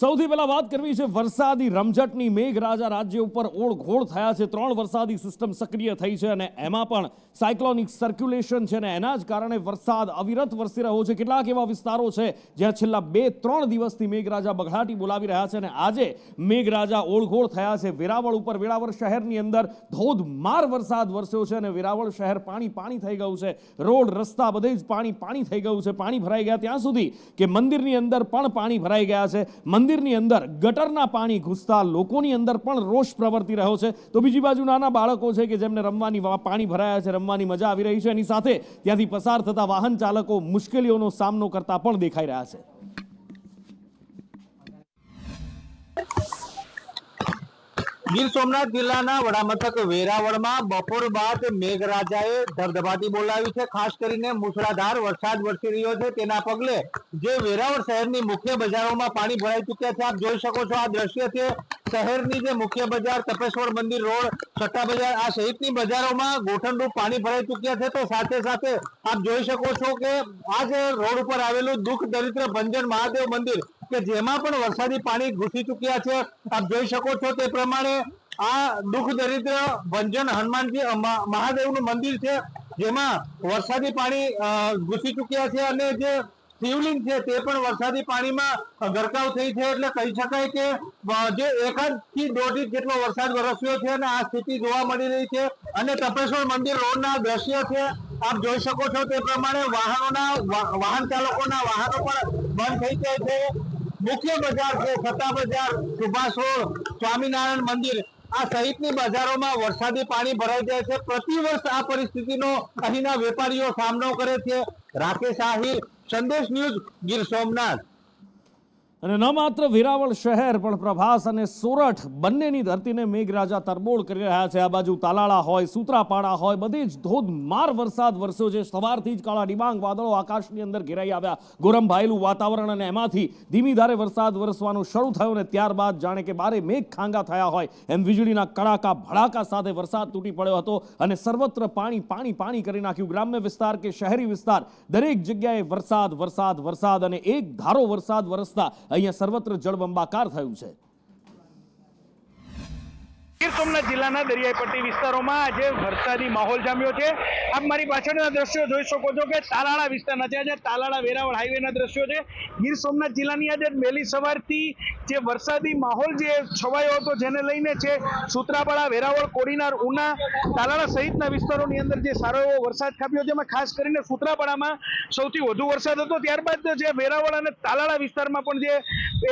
સૌથી પહેલા વાત કરવી છે વરસાદી રમઝટની। મેઘરાજા રાજ્ય ઉપર ઓળઘોળ થયા છે। 3 વરસાદી સિસ્ટમ સક્રિય થઈ છે અને એમાં પણ સાયક્લોનિક સર્ક્યુલેશન છે ને એના જ કારણે વરસાદ અવિરત વરસી રહ્યો છે। કેટલાક એવા વિસ્તારો છે જ્યાં છેલ્લા 2-3 દિવસથી મેઘરાજા બઘડાટી બોલાવી રહ્યા છે અને આજે મેઘરાજા ઓળઘોળ થયા છે। વેરાવળ ઉપર વેરાવળ શહેરની અંદર ધોધમાર વરસાદ વરસ્યો છે અને વેરાવળ શહેર પાણી થઈ ગયું છે। રોડ રસ્તા બધે જ પાણી થઈ ગયું છે। પાણી ભરાઈ ગયા ત્યાં સુધી કે મંદિરની અંદર પણ પાણી ભરાઈ ગયા છે। મંદિરની અંદર ગટરના પાણી ઘૂસતા લોકોની અંદર પણ રોષ પ્રવર્તી રહ્યો છે। તો બીજી બાજુ નાના બાળકો છે કે જેમને રમવાની પાણી ભરાયા છે, રમવાની મજા આવી રહી છે, એની સાથે ત્યાંથી પસાર થતા વાહન ચાલકો મુશ્કેલીઓનો સામનો કરતા પણ દેખાઈ રહ્યા છે। ગીર સોમનાથ જિલ્લાના વડામથક વેરાવળમાં બપોર બાદ મેઘરાજાએ ધબધબાટી બોલાવી છે। ખાસ કરીને મુશળધાર વરસાદ વરસી રહ્યો છે, તેના પગલે જે વેરાવળ શહેરની મુખ્ય બજારોમાં પાણી ભરાઈ ચૂક્યા છે। આપ જોઈ શકો છો, આ દ્રશ્ય છે શહેરની જે મુખ્ય બજાર તપેશ્વર મંદિર રોડ, છઠ્ઠા બજાર, આ સહિતની બજારોમાં ગોઠણરૂપ પાણી ભરાઈ ચૂક્યા છે। તો સાથે સાથે આપ જોઈ શકો છો કે આ જે રોડ ઉપર આવેલું દુઃખ દરિદ્ર ભંજન મહાદેવ મંદિર કે જેમાં પણ વરસાદી પાણી ઘૂસી ચૂક્યા છે। આપ જોઈ શકો છો તે પ્રમાણે આ દુઃખ દરિદ્ર ભંજન હનુમાનજી મહાદેવનું મંદિર છે, જેમાં વરસાદી પાણી ઘૂસી ચૂક્યા છે અને જે શિવલિંગ છે તે પણ વરસાદી પાણીમાં ગરકાવ થઈ છે। એટલે કહી શકાય કે જે 1 થી 1.5 ઇંચ જેટલો વરસાદ વરસ્યો છે અને આ સ્થિતિ જોવા મળી રહી છે। અને તપેશ્વર મંદિર રોડના દ્રશ્ય છે, આપ જોઈ શકો છો તે પ્રમાણે વાહન ચાલકોના વાહનો પણ બંધ થઈ જાય છે। મુખ્ય બજાર છે છઠ્ઠા બજાર, સુભાષ રોડ, સ્વામિનારાયણ મંદિર, આ સહિતની બજારોમાં વરસાદી પાણી ભરાઈ જાય છે। પ્રતિવર્ષ આ પરિસ્થિતિનો અહીંના વેપારીઓ સામનો કરે છે। રાકેશ આહિર, સંદેશ ન્યૂઝ, ગીર સોમનાથ। અને ન માત્ર વેરાવળ શહેર પણ પ્રભાસ અને સોરઠ બંનેની ધરતીને મેઘરાજા તરબોળ કરી રહ્યા છે। આ બાજુ તાલાળા હોય, સૂત્રાપાડા હોય, બધે જ ધોધમાર વરસાદ વરસ્યો છે। સવારથી જ કાળા ડિબાંગ વાદળો આકાશની અંદર ઘેરાઈ આવ્યા, ગોરંભાયેલું વાતાવરણ અને એમાંથી ધીમી ધારે વરસાદ વરસવાનું શરૂ થયો ને ત્યારબાદ જાણે કે બારે મેઘ ખાંગા થયા હોય એમ વીજળીના કડાકા ભડાકા સાથે વરસાદ તૂટી પડ્યો હતો અને સર્વત્ર પાણી કરી નાખ્યું। ગ્રામ્ય વિસ્તાર કે શહેરી વિસ્તાર દરેક જગ્યાએ વરસાદ અને એક ધારો વરસાદ વરસતા અહીંયા સર્વત્ર જળબંબાકાર થયું છે। ગીર સોમનાથ જિલ્લાના દરિયાઈ પટ્ટી વિસ્તારોમાં આજે વરસાદી માહોલ જામ્યો છે। આપ મારી પાછળના દ્રશ્યો જોઈ શકો છો કે તાલાળા વિસ્તારના છે, આજે તાલાળા વેરાવળ હાઈવેના દ્રશ્યો છે। ગીર સોમનાથ જિલ્લાની આજે વહેલી સવારથી જે વરસાદી માહોલ જે છવાયો હતો જેને લઈને છે સૂત્રાપાડા, વેરાવળ, કોડીનાર, ઉના, તાલાળા સહિતના વિસ્તારોની અંદર જે સારો એવો વરસાદ ખાબક્યો, જેમાં ખાસ કરીને સૂત્રાપાડામાં સૌથી વધુ વરસાદ હતો। ત્યારબાદ જે વેરાવળ અને તાલાળા વિસ્તારમાં પણ જે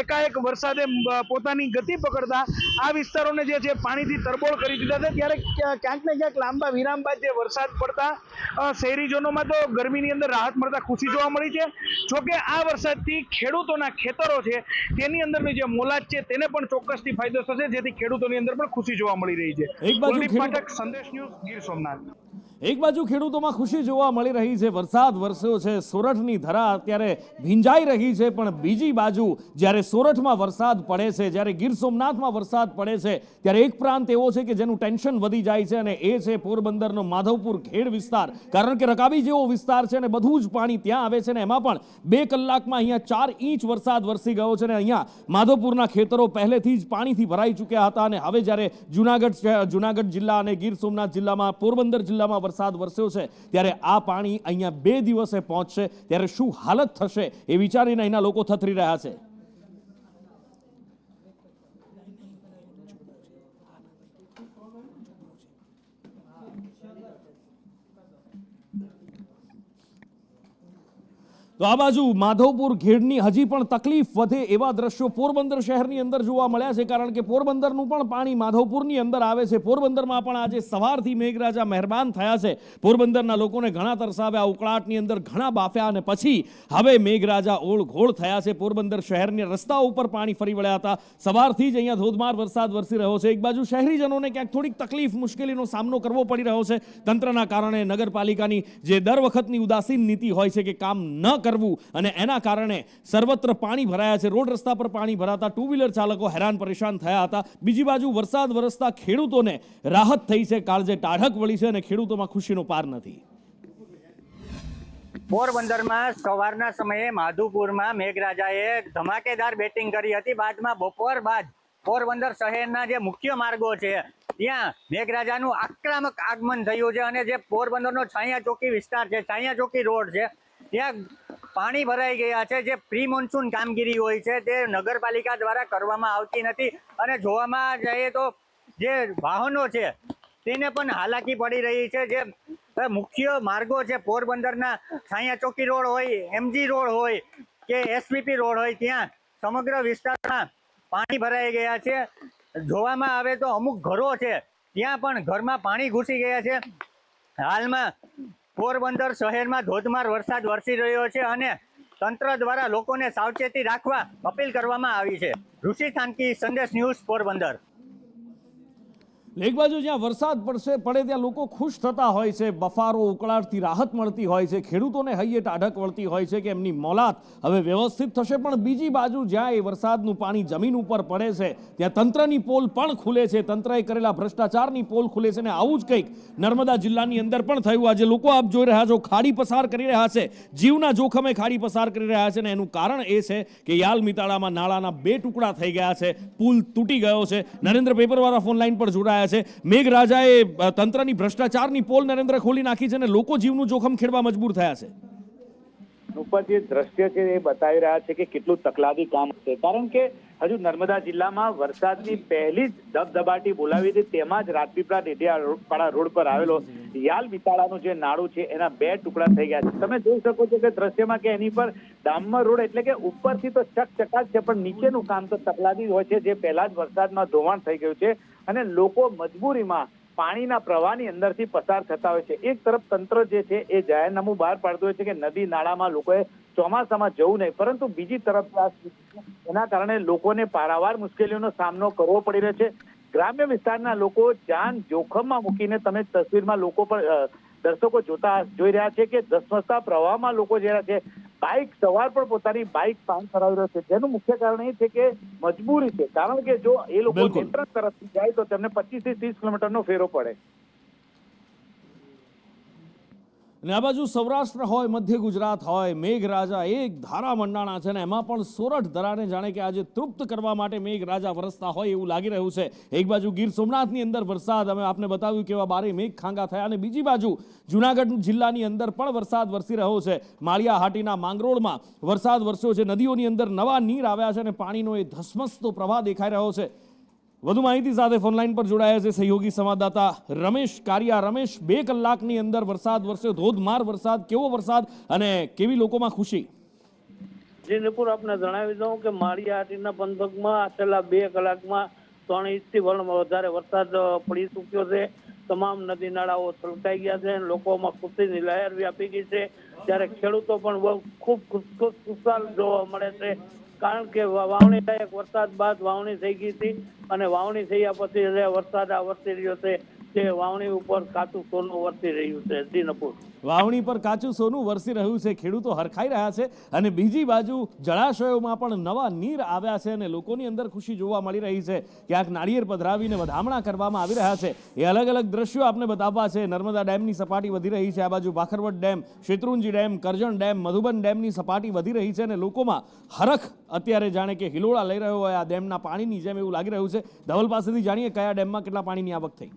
એકાએક વરસાદે પોતાની ગતિ પકડતા આ વિસ્તારોને જે છે પાણીથી તરબોળ કરી દીધા છે। ત્યારે ક્યાંક ને ક્યાંક લાંબા વિરામ બાદ જે વરસાદ પડતા શહેરીજનોમાં તો ગરમીની અંદર રાહત મળતા ખુશી જોવા મળી છે। જોકે આ વરસાદથી ખેડૂતોના ખેતરો છે તેની અંદરની જે મોલાદ છે તેને પણ ચોક્કસથી ફાયદો થશે, જેથી ખેડૂતોની અંદર પણ ખુશી જોવા મળી રહી છે। કુલદીપ પાઠક, સંદેશ ન્યૂઝ, ગીર સોમનાથ। એક બાજુ ખેડૂતોમાં ખુશી જોવા મળી રહી છે, વરસાદ વરસ્યો છે, સોરઠની ધરા અત્યારે ભીંજાઈ રહી છે, પણ બીજી બાજુ જ્યારે સોરઠમાં વરસાદ પડે છે, જ્યારે ગીર સોમનાથમાં વરસાદ પડે છે ત્યારે એક પ્રાંત એવો છે કે જેનું ટેન્શન વધી જાય છે અને એ છે પોરબંદરનો માધવપુર ખેડ વિસ્તાર। કારણ કે રકાબી જેવો વિસ્તાર છે અને બધું જ પાણી ત્યાં આવે છે ને એમાં પણ 2 કલાકમાં અહીંયા 4 ઇંચ વરસાદ વરસી ગયો છે ને અહીંયા માધવપુરના ખેતરો પહેલેથી જ પાણીથી ભરાઈ ચૂક્યા હતા અને હવે જ્યારે જુનાગઢ જિલ્લા અને ગીર સોમનાથ જિલ્લામાં, પોરબંદર જિલ્લામાં વરસાદ વરસ્યો છે ત્યારે આ પાણી અહીંયા 2 દિવસે પહોંચશે ત્યારે શું હાલત થશે એ વિચારીને અહીંના લોકો થથરી રહ્યા છે। તો આ બાજુ માધવપુર ખેડની હજી પણ તકલીફ વધે એવા દ્રશ્યો પોરબંદર શહેરની અંદર જોવા મળ્યા છે, કારણ કે પોરબંદરનું પણ પાણી માધવપુરની અંદર આવે છે। પોરબંદરમાં પણ આજે સવારથી મેઘરાજા મહેરબાન થયા છે, પોરબંદરના લોકોને ઘણા તરસાવ્યા, ઉકળાટની અંદર ઘણા બાફ્યા અને પછી હવે મેઘરાજા ઓળઘોળ થયા છે। પોરબંદર શહેરના રસ્તાઓ ઉપર પાણી ફરી વળ્યા હતા, સવારથી જ અહીંયા ધોધમાર વરસાદ વરસી રહ્યો છે। એક બાજુ શહેરીજનોને ક્યાંક થોડીક તકલીફ, મુશ્કેલીનો સામનો કરવો પડી રહ્યો છે તંત્રના કારણે, નગરપાલિકાની જે દર વખતની ઉદાસીન નીતિ હોય છે કે કામ ન કરવું અને એના કારણે સર્વત્ર પાણી ભરાયા છે। રોડ રસ્તા પર પાણી ભરાતા 2 વ્હીલર ચાલકો હેરાન પરેશાન થયા હતા। બીજી બાજુ વરસાદ વરસતા ખેડૂતોને રાહત થઈ છે, કાળજે ટાઢક વળી છે અને ખેડૂતોમાં ખુશીનો પાર નથી। પોરબંદરમાં સવારના સમયે માધુપુરમાં મેઘરાજાએ ધમાકેદાર બેટિંગ કરી હતી. બાદમાં બપોર બાદ પોરબંદર શહેરના જે મુખ્ય માર્ગો છે ત્યાં મેઘરાજાનું આક્રમક આગમન થયું છે અને જે પોરબંદરનો છાયા ચોકી વિસ્તાર છે, છાયા ચોકી રોડ છે, ત્યાં પાણી ભરાઈ ગયા છે. જે પ્રી મોન્સૂન કામગીરી હોય છે તે નગરપાલિકા દ્વારા કરવામાં આવતી નથી અને જોવામાં જઈએ તો જે વાહનો છે તેને પણ હાલાકી પડી રહી છે. જે મુખ્ય માર્ગો છે પોરબંદરના છાયા ચોકી રોડ હોય, એમજી રોડ હોય કે એસવીપી રોડ હોય, ત્યાં સમગ્ર વિસ્તારમાં પાણી ભરાઈ ગયા છે. જોવામાં આવે તો અમુક ઘરો છે ત્યાં પણ ઘરમાં પાણી ઘૂસી ગયા છે. હાલમાં પોરબંદર શહેરમાં ધોધમાર વરસાદ વરસી રહ્યો છે અને તંત્ર દ્વારા લોકોને સાવચેતી રાખવા અપીલ કરવામાં આવી છે. ઋષિ થાનકી, સંદેશ ન્યૂઝ, પોરબંદર. એક બાજુ જ્યાં વરસાદ પડે ત્યાં લોકો ખુશ થતા હોય છે, બફારો ઉકળાટથી રાહત મળતી હોય છે, ખેડૂતોને હૈયે ટાઢક વળતી હોય છે કે એમની મોલાત હવે વ્યવસ્થિત થશે. પણ બીજી બાજુ જ્યાં એ વરસાદનું પાણી જમીન ઉપર પડે છે ત્યાં તંત્રની પોલ પણ ખુલે છે, તંત્રએ કરેલા ભ્રષ્ટાચારની પોલ ખુલે છે. અને આવું જ કંઈક નર્મદા જિલ્લાની અંદર પણ થયું. આજે લોકો આપ જોઈ રહ્યા છો ખાડી પસાર કરી રહ્યા છે, જીવના જોખમે ખાડી પસાર કરી રહ્યા છે. અને એનું કારણ એ છે કે યાલ મિતાળામાં નાળાના 2 ટુકડા થઈ ગયા છે, પુલ તૂટી ગયો છે. નરેન્દ્ર પેપરવાળા ફોન લાઈન પર જોડાયા છે. મેઘરાજાએ તંત્રની ભ્રષ્ટાચારની પોલ નરેન્દ્ર ખોલી નાખી છે અને લોકો જીવનું જોખમ ખેડવા મજબૂર થયા છે. ઉપર જે દ્રશ્ય છે એ બતાવી રહ્યા છે કે કેટલું તકલાદી કામ છે. કારણ કે હજુ નર્મદા જિલ્લામાં વરસાદની પહેલી જ ધબધબાટી બોલાવી હતી, તેમાં જ રાજપીપળા ડેડિયાપાડા રોડ પર આવેલો યાલ બિતાળાનું જે નાળું છે એના 2 ટુકડા થઈ ગયા છે. તમે જોઈ શકો છો કે દ્રશ્યમાં કે એની પર ડામર રોડ એટલે કે ઉપરથી તો ચકચકાટ છે પણ નીચેનું કામ તો તકલાદી હોય છે, જે પહેલા જ વરસાદમાં ધોવાણ થઈ ગયું છે અને લોકો મજબૂરીમાં પાણીના પ્રવાહની અંદરથી પસાર થતા હોય છે. એક તરફ તંત્ર જે છે એ જાહેરનામું બહાર પાડતું હોય છે કે નદી નાળામાં લોકોએ ચોમાસામાં જવું નહીં, પરંતુ બીજી તરફ એના કારણે લોકોને પારાવાર મુશ્કેલીઓનો સામનો કરવો પડી રહ્યો છે. ગ્રામ્ય વિસ્તારના લોકો જાન જોખમમાં મૂકીને તમે તસવીરમાં લોકો પણ દર્શકો જોઈ રહ્યા છે કે ધસમસતા પ્રવાહમાં લોકો જે રહ્યા છે, બાઇક સવાર પણ પોતાની બાઇક પાન કરાવી રહ્યો છે. જેનું મુખ્ય કારણ એ છે કે મજબૂરી છે, કારણ કે જો એ લોકો નેત્રંગ તરફથી જાય તો તેમને 25 થી 30 કિલોમીટરનો ફેરો પડે. અને આ બાજુ સૌરાષ્ટ્ર હોય, મધ્ય ગુજરાત હોય, મેઘરાજા એક ધારા મંડાણા છે ને એમાં પણ સોરઠ ધરાને જાણે કે આજે તૃપ્ત કરવા માટે મેઘરાજા વરસતા હોય એવું લાગી રહ્યું છે. એક બાજુ ગીર સોમનાથની અંદર વરસાદ, અમે આપને બતાવ્યું કેવા બારે મેઘ ખાંગા થયા, અને બીજી બાજુ જુનાગઢ જિલ્લાની અંદર પણ વરસાદ વરસી રહ્યો છે. માળિયા હાટીના માંગરોળમાં વરસાદ વરસ્યો છે, નદીઓની અંદર નવા નીર આવ્યા છે અને પાણીનો એ ધસમસતો પ્રવાહ દેખાઈ રહ્યો છે. વધુ માહિતી સાથે ફોનલાઈન પર જોડાયા છે સહયોગી સંવાદદાતા રમેશ કારિયા. રમેશ, 2 કલાકની અંદર વરસાદ વરસ્યો, ધોધમાર વરસાદ, કેવો વરસાદ અને કેવી લોકોમાં ખુશી? જી નુપુર, આપને જણાવી દઉં કે માળિયા હાટીના પંથકમાં છેલ્લા 2 કલાકમાં 3 ઇંચથી વધારે વરસાદ પડી ચૂક્યો છે. તમામ નદી નાળાઓ છલકાઈ ગયા છે, લોકોમાં ખુશીની લહેર વ્યાપી ગઈ છે. ત્યારે ખેડૂતો પણ બહુ ખૂબ ખુશાલ જોવા મળે છે, કારણ કે વાવણી લાયક વરસાદ બાદ વાવણી થઈ ગઈ હતી અને વાવણી થયા પછી જે વરસાદ આ વરસી રહ્યો છે તે વાવણી ઉપર કાચું સોનું વરસી રહ્યું છે. જી નપુર, વાવણી પર કાચું સોનું વરસી રહ્યું છે, ખેડૂતો હરખાઈ રહ્યા છે અને બીજી બાજુ જળાશયોમાં પણ નવા નીર આવ્યા છે અને લોકોની અંદર ખુશી જોવા મળી રહી છે. ક્યાંક નાળિયેર પધરાવીને વધામણા કરવામાં આવી રહ્યા છે. એ અલગ અલગ દ્રશ્યો આપને બતાવવા છે. નર્મદા ડેમની સપાટી વધી રહી છે, આ બાજુ Bhakharvad dam, Shetrunji dam, Karjan dam, Madhuban ડેમની સપાટી વધી રહી છે અને લોકોમાં હરખ અત્યારે જાણે કે હિલોળા લઈ રહ્યો હોય આ ડેમના પાણીની જેમ એવું લાગી રહ્યું છે. ધવલ પાસેથી જાણીએ કયા ડેમમાં કેટલા પાણીની આવક થઈ.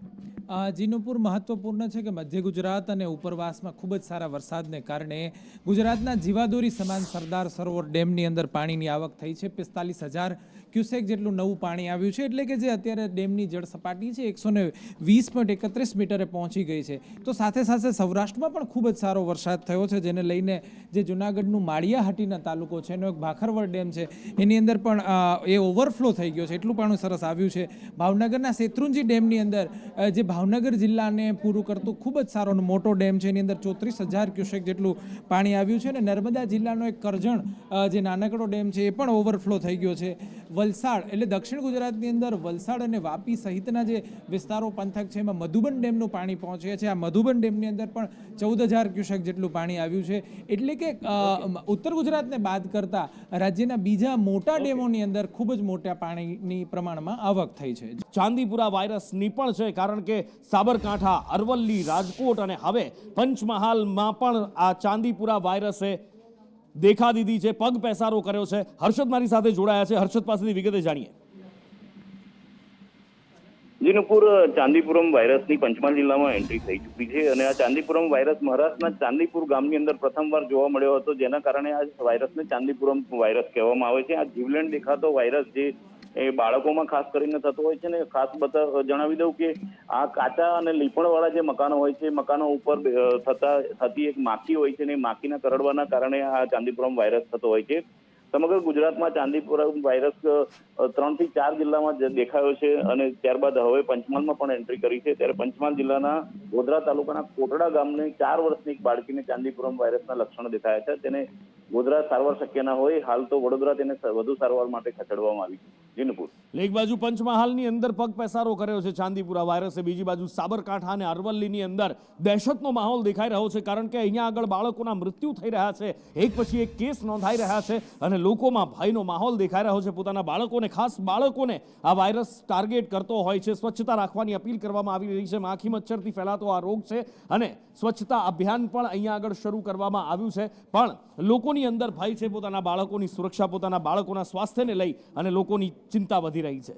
જીનુપુર મહત્વપૂર્ણ છે કે મધ્ય ગુજરાત અને ઉપરવાસમાં ખૂબ જ સારા વરસાદને કારણે ગુજરાતના જીવાદોરી સમાન સરદાર સરોવર ડેમની અંદર પાણીની આવક થઈ છે. 45,000 ક્યુસેક જેટલું નવું પાણી આવ્યું છે, એટલે કે જે અત્યારે ડેમની જળ સપાટી છે 120.31 મીટરે પહોંચી ગઈ છે. તો સાથે સાથે સૌરાષ્ટ્રમાં પણ ખૂબ જ સારો વરસાદ થયો છે, જેને લઈને જે જુનાગઢનું માળિયા હાટીના તાલુકો છે એનો એક ભાખરવડ ડેમ છે એની અંદર પણ એ ઓવરફ્લો થઈ ગયો છે, એટલું પાણી સરસ આવ્યું છે. ભાવનગરના શેત્રુંજી ડેમની અંદર જે ભાવનગર જિલ્લાને પૂરું કરતું ખૂબ જ સારો મોટો ડેમ છે, એની અંદર 34,000 ક્યુસેક જેટલું પાણી આવ્યું છે. અને નર્મદા જિલ્લાનો એક કરજણ જે નાનકડો ડેમ છે એ પણ ઓવરફ્લો થઈ ગયો છે. વલસાડ એટલે દક્ષિણ ગુજરાતની અંદર વલસાડ અને વાપી સહિતના જે વિસ્તારો પંથક છે એમાં મધુબન ડેમનું પાણી પહોંચે છે. આ મધુબન ડેમની અંદર પણ 14,000 ક્યુસેક જેટલું પાણી આવ્યું છે. એટલે કે ઉત્તર ગુજરાતને બાદ કરતા રાજ્યના બીજા મોટા ડેમોની અંદર ખૂબ જ મોટા પાણીની પ્રમાણમાં આવક થઈ છે. ચાંદીપુરા વાયરસની પણ છે, કારણ કે સાબરકાંઠા, અરવલ્લી, રાજકોટ અને હવે પંચમહાલમાં પણ આ ચાંદીપુરા વાયરસે દેખા દીધી છે, પગ પેસારો કર્યો છે. હર્ષદ મારી સાથે જોડાયા છે, હર્ષદ પાસેથી વિગતે જાણીએ. નુપુર, ચાંદીપુરમ વાયરસની પંચમહાલ જિલ્લામાં એન્ટ્રી થઈ ચૂકી છે અને આ ચાંદીપુરમ વાયરસ મહારાષ્ટ્રના ચાંદીપુર ગામની અંદર પ્રથમવાર જોવા મળ્યો હતો, જેના કારણે આ વાયરસને ચાંદીપુરમ વાયરસ કહેવામાં આવે છે. આ જીવલેણ દેખાતો વાયરસ જે એ બાળકોમાં ખાસ કરીને થતો હોય છે ને, ખાસ જણાવી દઉં કે આ કાચા અને લીપણવાળા જે મકાનો હોય છે, મકાનો ઉપર થતી એક માખી હોય છે ને, માખીના કરડવાના કારણે આ ચાંદીપુરમ વાયરસ થતો હોય છે. સમગ્ર ગુજરાતમાં ચાંદીપુરમ વાયરસ 3 થી 4 જિલ્લામાં દેખાયો છે અને ત્યારબાદ હવે પંચમહાલમાં પણ એન્ટ્રી કરી છે. ત્યારે પંચમહાલ જિલ્લાના ગોધરા તાલુકાના કોટડા ગામને 4 વર્ષની એક બાળકીને ચાંદીપુરમ વાયરસના લક્ષણો દેખાયા છે. તેને ગોધરા સારવાર શક્ય ના હોય, હાલ તો વડોદરા તેને વધુ સારવાર માટે ખસેડવામાં આવી છે. એક બાજુ પંચમહાલની અંદર પગ પેસારો કર્યો છે ચાંદીપુરા વાયરસે, બીજી બાજુ સાબરકાંઠા અને અરવલ્લીની અંદર દહેશતનો માહોલ દેખાઈ રહ્યો છે, કારણ કે અહીંયા આગળ બાળકોના મૃત્યુ થઈ રહ્યા છે, એક પછી એક કેસ નોંધાઈ રહ્યા છે અને લોકોમાં ભયનો માહોલ દેખાઈ રહ્યો છે. પોતાના બાળકોને, ખાસ બાળકોને આ વાયરસ ટાર્ગેટ કરતો હોય છે. સ્વચ્છતા રાખવાની અપીલ કરવામાં આવી રહી છે. માખી મચ્છરથી ફેલાતો આ રોગ છે અને સ્વચ્છતા અભિયાન પણ અહીંયા આગળ શરૂ કરવામાં આવ્યું છે, પણ લોકોની અંદર ભય છે. પોતાના બાળકોની સુરક્ષા, પોતાના બાળકોના સ્વાસ્થ્યને લઈ અને લોકોની ચિંતા વધી રહી છે.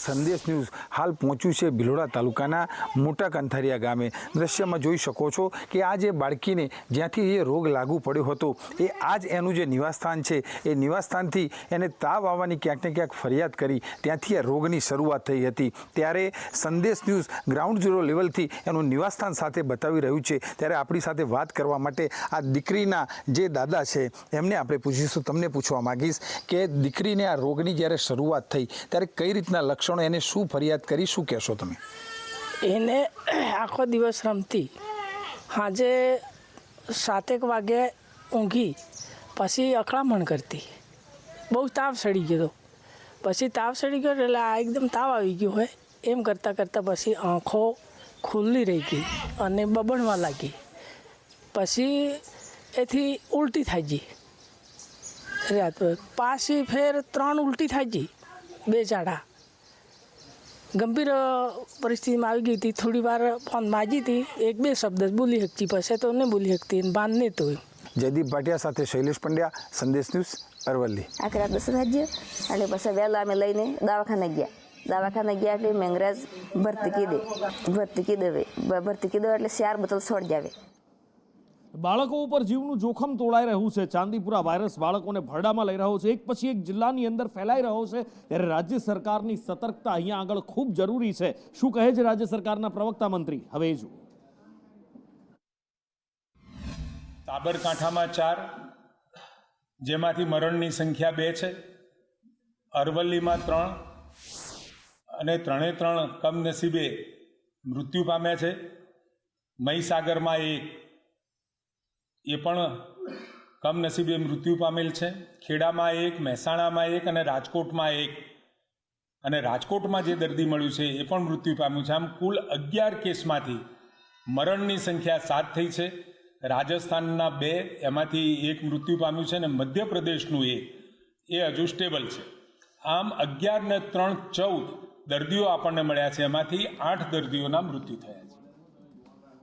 સંદેશ ન્યૂઝ હાલ પહોંચ્યું છે ભિલોડા તાલુકાના મોટા કંથારિયા ગામે. દ્રશ્યમાં જોઈ શકો છો કે આ જે બાળકીને જ્યાંથી એ રોગ લાગુ પડ્યો હતો એ આ જ એનું જે નિવાસસ્થાન છે, એ નિવાસસ્થાનથી એને તાવ આવવાની ક્યાંક ને ક્યાંક ફરિયાદ કરી ત્યાંથી આ રોગની શરૂઆત થઈ હતી. ત્યારે સંદેશ ન્યૂઝ ગ્રાઉન્ડ ઝીરો લેવલથી એનું નિવાસસ્થાન સાથે બતાવી રહ્યું છે. ત્યારે આપણી સાથે વાત કરવા માટે આ દીકરીના જે દાદા છે એમને આપણે પૂછીશું. તમને પૂછવા માંગીશ કે દીકરીને આ રોગની જ્યારે શરૂઆત થઈ ત્યારે કઈ રીતના લક્ષણો, એને શું ફરિયાદ કરી, શું કહેશો તમે? એને આખો દિવસ રમતી, સાંજે 7 વાગે ઊંઘી, પછી અકળામણ કરતી, બહુ તાવ સડી ગયો. પછી તાવ સડી ગયો એટલે આ એકદમ તાવ આવી ગયો હોય એમ કરતાં કરતાં પછી આંખો ખુલ્લી રહી ગઈ અને બબડવા લાગી. પછી એથી ઉલટી થઈ ગઈ રાત, પાછી ફેર 3 ઉલટી થઈ ગઈ, 2 ઝાડા. ગંભીર પરિસ્થિતિમાં આવી ગઈ હતી. થોડી વાર ફોન માજી હતી, 1-2 શબ્દ બોલી શકતી, પછી તો નહીં બોલી શકતી, બાન નહીં તો. જયદીપ ભાટિયા સાથે શૈલેષ પંડ્યા, સંદેશ ન્યૂઝ, અરવલ્લી. આખી રાત 10 વાગ્યે એટલે પછી વહેલા અમે લઈને દવાખાને ગયા. એટલે મેંગરાજ ભરતી કીધે એટલે 4 બોટલ છોડી જાવે. બાળકો ઉપર જીવનું જોખમ તોડાઈ રહ્યું છે. ચાંદીપુરા વાયરસ બાળકોને ભરડામાં લઈ રહ્યો છે, એક પછી એક જિલ્લાની અંદર ફેલાઈ રહ્યો છે. ત્યારે રાજ્ય સરકારની સતર્કતા અહીંયા આગળ ખૂબ જરૂરી છે. શું કહે છે રાજ્ય સરકારના પ્રવક્તા મંત્રી? હવે જુઓ. સાબરકાંઠામાં 4, જેમાંથી મરણની સંખ્યા 2 છે. અરવલ્લીમાં 3 અને 3 કમનસીબે મૃત્યુ પામ્યા છે. મહીસાગરમાં 1, એ પણ કમનસીબે મૃત્યુ પામેલ છે. ખેડામાં 1, મહેસાણામાં 1 અને રાજકોટમાં 1. અને રાજકોટમાં જે દર્દી મળ્યું છે એ પણ મૃત્યુ પામ્યું છે. આમ કુલ 11 કેસમાંથી મરણની સંખ્યા 7 થઈ છે. રાજસ્થાનના 2, એમાંથી 1 મૃત્યુ પામ્યું છે અને મધ્યપ્રદેશનું 1, એ હજુ સ્ટેબલ છે. આમ 11 ને 3 14 દર્દીઓ આપણને મળ્યા છે, એમાંથી 8 દર્દીઓના મૃત્યુ થયા છે.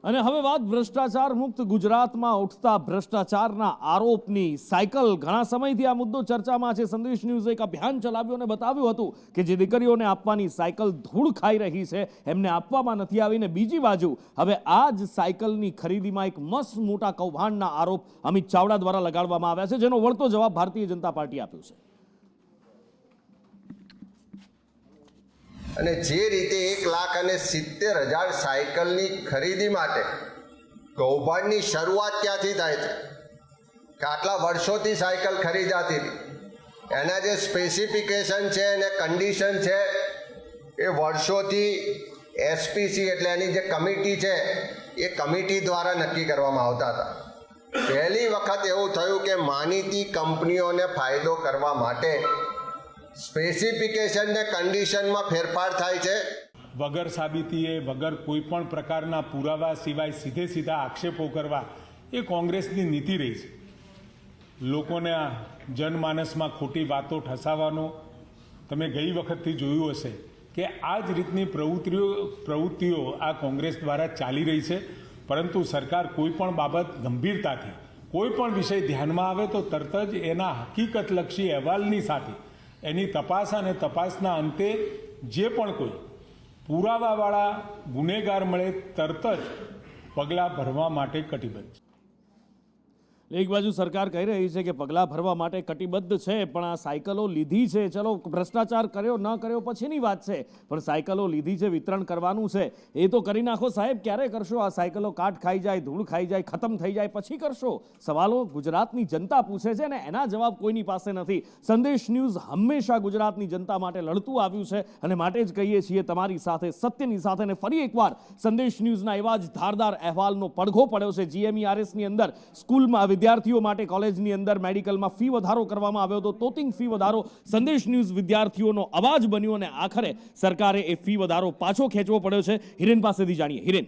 અને હવે વાત ભ્રષ્ટાચાર મુક્ત ગુજરાતમાં ઉઠતા ભ્રષ્ટાચારના આરોપની. સાયકલ, ઘણા સમયથી આ મુદ્દો ચર્ચામાં છે. સંદેશ ન્યૂઝે એક અભિયાન ચલાવ્યું અને બતાવ્યું હતું કે જે દીકરીઓને આપવાની સાયકલ ધૂળ ખાઈ રહી છે એમને આપવામાં નથી આવીને બીજી બાજુ હવે આ જ સાયકલની ખરીદીમાં એક મસ્ત મોટા કૌભાંડના આરોપ અમિત ચાવડા દ્વારા લગાડવામાં આવ્યા છે, જેનો વળતો જવાબ ભારતીય જનતા પાર્ટી આપ્યો છે. અને જે રીતે 1,70,000 સાયકલની ખરીદી માટે કૌભાંડની શરૂઆત ક્યાંથી થાય છે કે આટલા વર્ષોથી સાયકલ ખરીદાતી હતી, એના જે સ્પેસિફિકેશન છે અને કન્ડિશન છે એ વર્ષોથી એસપીસી એટલે એની જે કમિટી છે એ કમિટી દ્વારા નક્કી કરવામાં આવતા હતા. પહેલી વખત એવું થયું કે માનીતી કંપનીઓને ફાયદો કરવા માટે સ્પેસિફિકેશન ને કન્ડિશનમાં ફેરફાર થાય છે. વગર સાબિતીએ, વગર કોઈ પણ પ્રકારના પુરાવા સિવાય સીધે સીધા આક્ષેપો કરવા એ કોંગ્રેસની નીતિ રહી છે. લોકોને જનમાનસમાં ખોટી વાતો ઠસાવવાનો તમે ગઈ વખતથી જોયું હશે કે આ જ રીતની પ્રવૃત્તિઓ આ કોંગ્રેસ દ્વારા ચાલી રહી છે. પરંતુ સરકાર કોઈ પણ બાબત ગંભીરતાથી, કોઈ પણ વિષય ધ્યાનમાં આવે તો તરત જ એના હકીકતલક્ષી અહેવાલની સાથે એની તપાસ અને તપાસના અંતે જે પણ કોઈ પુરાવાવાળા ગુનેગાર મળે તરત જ પગલાં ભરવા માટે કટિબદ્ધ છે. એક બાજુ સરકાર કહી રહી છે કે પગલાં ભરવા માટે કટિબદ્ધ છે, પણ આ સાયકલો લીધી છે, ચલો ભ્રષ્ટાચાર કર્યો ન કર્યો પછીની વાત છે, પણ સાયકલો લીધી છે, વિતરણ કરવાનું છે, એ તો કરી નાખો સાહેબ. ક્યારે કરશો? આ સાયકલો કાટ ખાઈ જાય, ધૂળ ખાઈ જાય, ખતમ થઈ જાય પછી કરશો. સવાલો ગુજરાતની જનતા પૂછે છે ને એના જવાબ કોઈની પાસે નથી. સંદેશ ન્યૂઝ હંમેશા ગુજરાતની જનતા માટે લડતું આવ્યું છે અને માટે જ કહીએ છીએ તમારી સાથે, સત્યની સાથે. અને ફરી એકવાર સંદેશ ન્યૂઝના એવા જ ધારદાર અહેવાલનો પડઘો પડ્યો છે. GMERSની અંદર સ્કૂલમાં વિદ્યાર્થીઓ માટે કોલેજની અંદર મેડિકલમાં ફી વધારો કરવામાં આવ્યો હતો. તોતિંગ ફી વધારો સંદેશ ન્યૂઝ વિદ્યાર્થીઓનો અવાજ બન્યો અને આખરે સરકારે એ ફી વધારો પાછો ખેંચવો પડ્યો છે. હિરેન પાસેથી જાણીએ. હિરેન,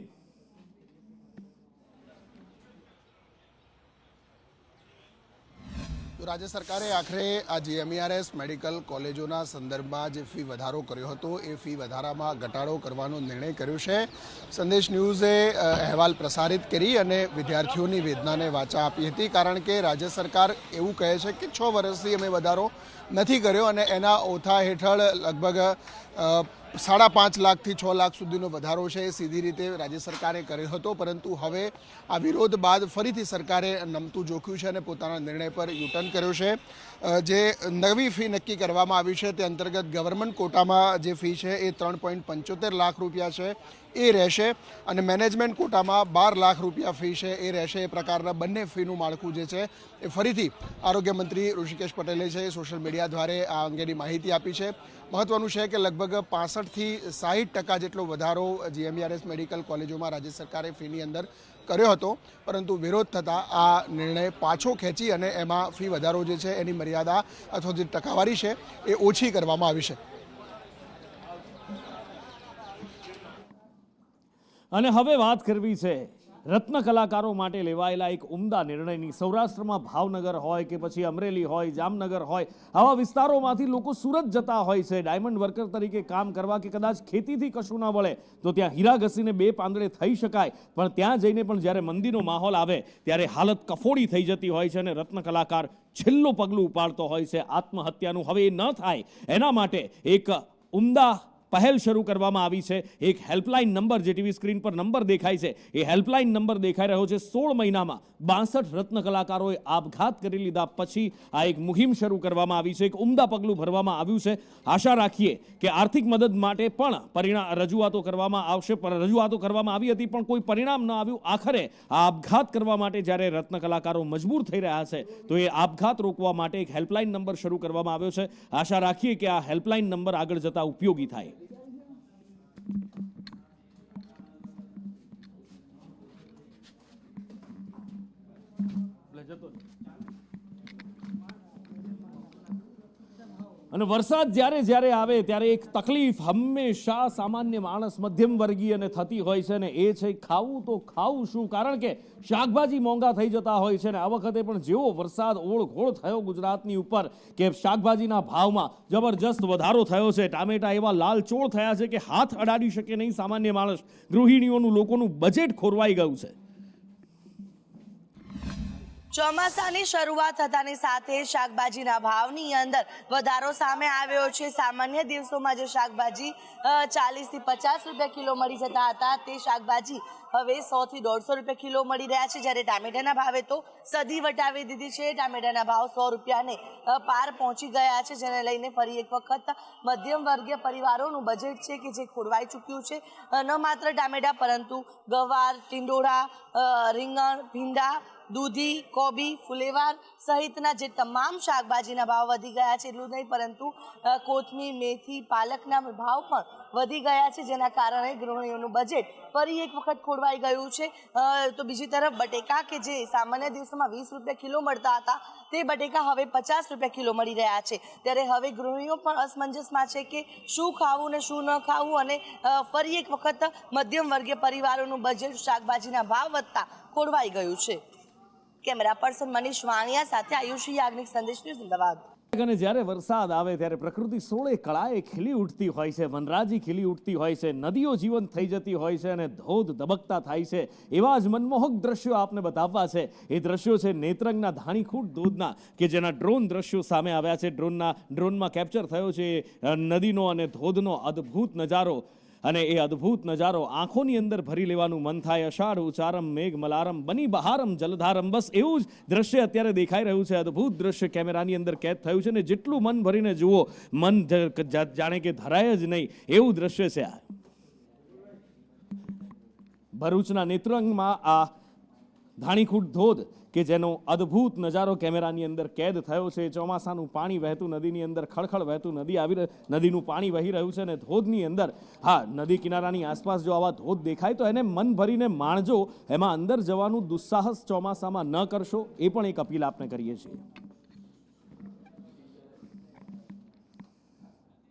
રાજ્ય સરકારે આખરે આ GMERS મેડિકલ કોલેજોના સંદર્ભમાં જે ફી વધારો કર્યો હતો એ ફી વધારામાં ઘટાડો કરવાનો નિર્ણય કર્યો છે. સંદેશ ન્યૂઝે અહેવાલ પ્રસારિત કરી અને વિદ્યાર્થીઓની વેદનાને વાચા આપી હતી. કારણ કે રાજ્ય સરકાર એવું કહે છે કે 6 વર્ષથી અમે વધારો નથી કર્યો અને એના ઓથા હેઠળ લગભગ 5.5 લાખથી 6 લાખ સુધીનો વધારો છે એ સીધી રીતે રાજ્ય સરકારે કર્યો હતો. પરંતુ હવે આ વિરોધ બાદ ફરીથી સરકારે નમતું જોખ્યું છે અને પોતાના નિર્ણય પર યુટર્ન કર્યો છે. જે નવી ફી નક્કી કરવામાં આવી છે તે અંતર્ગત ગવર્મેન્ટ કોટામાં જે ફી છે એ 3.75 લાખ રૂપિયા છે એ રહેશે અને મેનેજમેન્ટ કોટામાં 12 લાખ રૂપિયા ફી છે એ રહેશે. એ પ્રકારના બંને ફીનું માળખું જે છે એ ફરીથી આરોગ્ય મંત્રી ઋષિકેશ પટેલે છે સોશિયલ મીડિયા દ્વારા આ અંગેની માહિતી આપી છે. મહત્વનું છે કે લગભગ 65થી 60% જેટલો વધારો GMERS મેડિકલ કોલેજોમાં રાજ્ય સરકારે ફીની અંદર કર્યો હતો, પરંતુ વિરોધ થતાં આ નિર્ણય પાછો ખેંચી અને એમાં ફી વધારો જે છે એની મર્યાદા અથવા જે ટકાવારી છે એ ઓછી કરવામાં આવી છે. અને હવે વાત કરવી છે રત્ન કલાકારો માટે લેવાયેલા એક ઉમદા નિર્ણયની. સૌરાષ્ટ્રમાં ભાવનગર હોય કે પછી અમરેલી હોય, જામનગર હોય, આવા વિસ્તારોમાંથી લોકો સુરત જતા હોય છે ડાયમંડ વર્કર તરીકે કામ કરવા, કે કદાચ ખેતીથી કશું ના વળે તો ત્યાં હીરા ઘસીને 2 પાંદડે થઈ શકાય, પણ ત્યાં જઈને પણ જ્યારે મંદીનો માહોલ આવે ત્યારે હાલત કફોડી થઈ જતી હોય છે અને રત્ન કલાકાર છેલ્લું પગલું ઉપાડતો હોય છે આત્મહત્યાનું. હવે એ ન થાય એના માટે એક ઉમદા પહેલ શરૂ કરવામાં આવી છે. એક હેલ્પલાઇન નંબર, જે ટીવી સ્ક્રીન પર નંબર દેખાય છે, એ હેલ્પલાઇન નંબર દેખાઈ રહ્યો છે. 16 મહિનામાં 62 રત્ન કલાકારોએ આપઘાત કરી લીધા પછી આ એક મુહિમ શરૂ કરવામાં આવી છે. એક ઉમદા પગલું ભરવામાં આવ્યું છે. આશા રાખીએ કે આર્થિક મદદ માટે પણ રજૂઆતો કરવામાં આવશે. રજૂઆતો કરવામાં આવી હતી પણ કોઈ પરિણામ ન આવ્યું. આખરે આ આપઘાત કરવા માટે જ્યારે રત્ન કલાકારો મજબૂર થઈ રહ્યા છે તો એ આપઘાત રોકવા માટે એક હેલ્પલાઇન નંબર શરૂ કરવામાં આવ્યો છે. આશા રાખીએ કે આ હેલ્પલાઇન નંબર આગળ જતા ઉપયોગી થાય. અને વરસાદ જ્યારે આવે ત્યારે એક તકલીફ હંમેશા સામાન્ય માણસ, મધ્યમ વર્ગીયને થતી હોય છે ને એ છે ખાવું તો ખાવું શું. કારણ કે શાકભાજી મોંઘા થઈ જતા હોય છે ને આ વખતે પણ જેવો વરસાદ ઓળઘોળ થયો ગુજરાતની ઉપર કે શાકભાજીના ભાવમાં જબરજસ્ત વધારો થયો છે. ટામેટા એવા લાલચોળ થયા છે કે હાથ અડાડી શકે નહીં સામાન્ય માણસ. ગૃહિણીઓનું, લોકોનું બજેટ ખોરવાઈ ગયું છે. ચોમાસાની શરૂઆત થતાની સાથે શાકભાજીના ભાવની અંદર વધારો સામે આવ્યો છે. સામાન્ય દિવસોમાં જે શાકભાજી 40 થી 50 રૂપિયા કિલો મળી જતા હતા તે શાકભાજી હવે 100 થી 150 રૂપિયા કિલો મળી રહ્યા છે. જ્યારે ટામેટાના ભાવે તો સદી વટાવી દીધી છે. ટામેટાના ભાવ 100 રૂપિયાને પાર પહોંચી ગયા છે, જેને લઈને ફરી એક વખત મધ્યમ વર્ગીય પરિવારોનું બજેટ છે કે જે ખોરવાઈ ચૂક્યું છે. ન માત્ર ટામેટા પરંતુ ગવાર, ટીંડોળા, રીંગણ, ભીંડા, દૂધી, કોબી, ફુલેવાર સહિતના જે તમામ શાકભાજીના ભાવ વધી ગયા છે. એટલું નહીં પરંતુ કોથમીર, મેથી, પાલકના ભાવ પણ વધી ગયા છે, જેના કારણે ગૃહિણીઓનું બજેટ ફરી એક વખત ખોરવાઈ ખોરવાઈ ગયું છે। તો બીજી તરફ બટેકા કે જે સામાન્ય દિવસોમાં 20 રૂપિયા કિલો મળતા હતા તે બટેકા હવે 50 રૂપિયા કિલો મળી રહ્યા છે। ત્યારે હવે ગૃહિણીઓ પણ અસમંજસમાં છે કે શું ખાવું ને શું ન ખાવું, અને ફરી એક વખત મધ્યમ વર્ગીય પરિવારોનું બજેટ શાકભાજીના ભાવ વધતા ખોરવાઈ ગયું છે। કેમેરા પર્સન મનીષ વાણિયા સાથે આયુષી યાજ્ઞિક, સંદેશ ન્યૂઝ, અમદાવાદ। અને જ્યારે વરસાદ આવે ત્યારે પ્રકૃતિ સોળે કળાએ ખીલી ઉઠતી હોય છે, વનરાજી ખીલી ઉઠતી હોય છે, નદીઓ જીવંત થઈ જતી હોય છે અને ધોધ ધબકતા થાય છે। એવા જ મનમોહક દ્રશ્યો આપને બતાવવા છે। એ દ્રશ્યો છે નેત્રંગના ધાણીખૂટ ધોધના, કે જેના ડ્રોન દ્રશ્યો સામે આવ્યા છે। ડ્રોનમાં કેપ્ચર થયો છે નદીનો અને ધોધનો અદ્ભુત નજારો, અને એ અદ્ભુત નજારો આંખોની અંદર ભરી લેવાનું મન થાય। અષાઢ ઉચારમ મેઘ મલારમ બની બહારમ જલધારમ, બસ એવું જ દ્રશ્ય અત્યારે દેખાઈ રહ્યું છે। અદ્ભુત દ્રશ્ય કેમેરાની અંદર કેદ થયું છે ને જેટલું મન ભરીને જુઓ, મન જાણે કે ધરાય જ નહીં એવું દ્રશ્ય છે આ। ભરૂચના નેત્રંગમાં આ ધાણીખૂટ ધોધ કે જેનો અદ્ભુત નજારો કેમેરાની અંદર કેદ થયો છે। ચોમાસાનું પાણી વહેતું નદીની અંદર ખળખળ વહેતું નદીનું પાણી વહી રહ્યું છે અને ધોધની અંદર, હા, નદી કિનારાની આસપાસ જો આવા ધોધ દેખાય તો એને મન ભરીને માણજો, એમાં અંદર જવાનું દુસ્સાહસ ચોમાસામાં ન કરશો, એ પણ એક અપીલ આપને કરીએ છીએ।